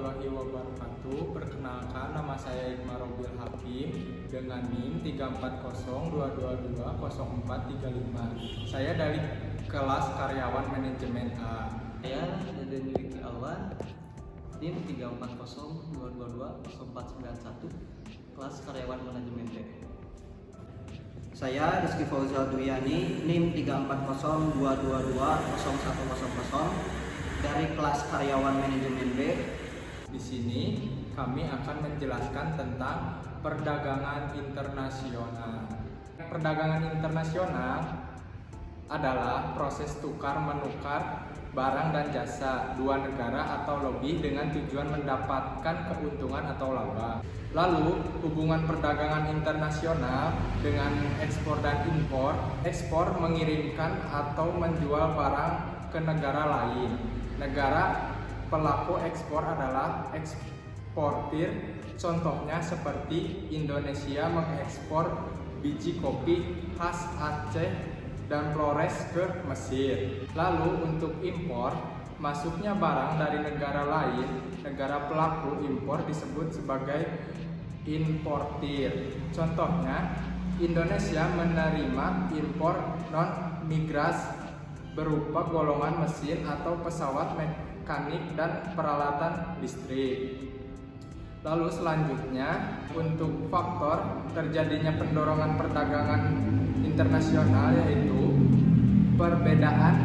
warahmatullahi wabarakatuh. Perkenalkan, nama saya Iqmar Robil Hakim dengan NIM 34022220435. Saya dari kelas karyawan manajemen A. Saya Deden Riki Alwan, NIM 34022220491, kelas karyawan manajemen B. Saya Rizky Fauzal Duyani, NIM 34022220100 dari kelas karyawan manajemen B. Di sini kami akan menjelaskan tentang perdagangan internasional. Perdagangan internasional adalah proses tukar-menukar barang dan jasa dua negara atau lebih dengan tujuan mendapatkan keuntungan atau laba. Lalu, hubungan perdagangan internasional dengan ekspor dan impor. Ekspor mengirimkan atau menjual barang ke negara lain. Negara pelaku ekspor adalah eksportir. Contohnya seperti Indonesia mengekspor biji kopi khas Aceh dan Flores ke Mesir. Lalu untuk impor, masuknya barang dari negara lain, negara pelaku impor disebut sebagai importir. Contohnya, Indonesia menerima impor non-migas berupa golongan mesin atau pesawat mekanik dan peralatan listrik. Lalu selanjutnya, untuk faktor terjadinya pendorongan perdagangan internasional yaitu perbedaan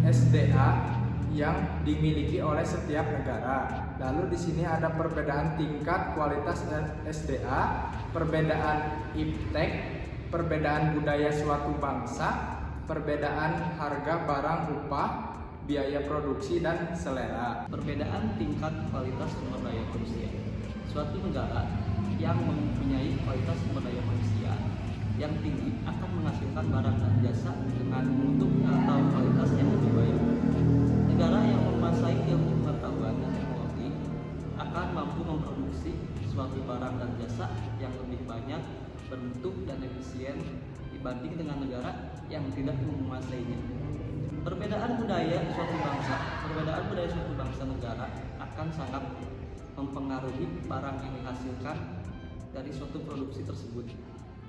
SDA yang dimiliki oleh setiap negara. Lalu di sini ada perbedaan tingkat kualitas SDA, perbedaan iptek, perbedaan budaya suatu bangsa, perbedaan harga barang upah, biaya produksi dan selera. Perbedaan tingkat kualitas sumber daya manusia. Suatu negara yang mempunyai kualitas sumber daya manusia yang tinggi akan menghasilkan barang dan jasa dengan mutu atau kualitas yang lebih baik. Negara yang menguasai ilmu pengetahuan dan teknologi akan mampu memproduksi suatu barang dan jasa yang lebih banyak, bermutu dan efisien dibanding dengan negara yang tidak menguasainya. Perbedaan budaya suatu bangsa negara akan sangat mempengaruhi barang yang dihasilkan dari suatu produksi tersebut.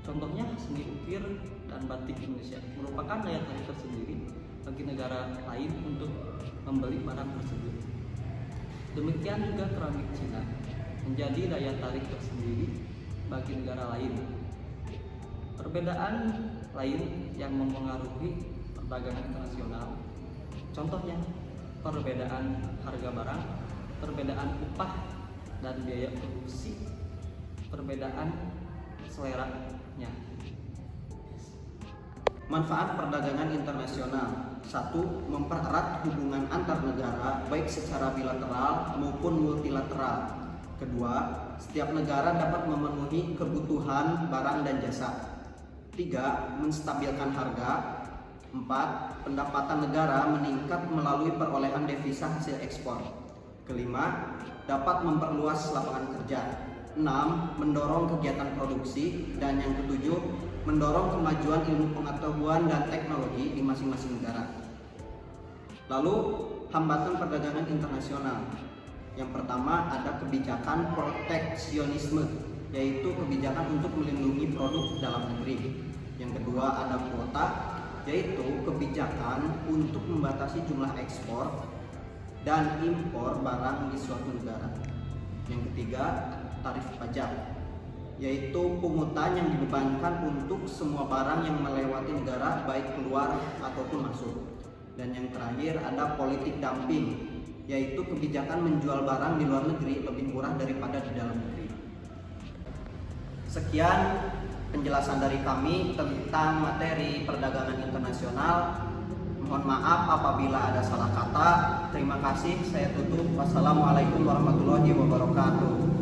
Contohnya seni ukir dan batik Indonesia merupakan daya tarik tersendiri bagi negara lain untuk membeli barang tersebut. Demikian juga keramik Cina menjadi daya tarik tersendiri bagi negara lain. Perbedaan lain yang mempengaruhi perdagangan internasional, contohnya perbedaan harga barang, perbedaan upah dan biaya produksi, perbedaan seleranya. Manfaat perdagangan internasional. 1. Mempererat hubungan antar negara baik secara bilateral maupun multilateral. Kedua, setiap negara dapat memenuhi kebutuhan barang dan jasa. 3. Menstabilkan harga. 4. Pendapatan negara meningkat melalui perolehan devisa hasil ekspor. Kelima, dapat memperluas lapangan kerja. 6. Mendorong kegiatan produksi. Dan yang ketujuh, mendorong kemajuan ilmu pengetahuan dan teknologi di masing-masing negara. Lalu, hambatan perdagangan internasional. Yang pertama ada kebijakan proteksionisme, yaitu kebijakan untuk melindungi produk dalam negeri. Yang kedua ada kuota, yaitu kebijakan untuk membatasi jumlah ekspor dan impor barang di suatu negara. Yang ketiga, tarif pajak, yaitu pungutan yang dibebankan untuk semua barang yang melewati negara baik keluar ataupun masuk. Dan yang terakhir ada politik dumping, yaitu kebijakan menjual barang di luar negeri lebih murah daripada di dalam negeri. Sekian penjelasan dari kami tentang materi perdagangan internasional. Mohon maaf apabila ada salah kata. Terima kasih, saya tutup. Wassalamualaikum warahmatullahi wabarakatuh.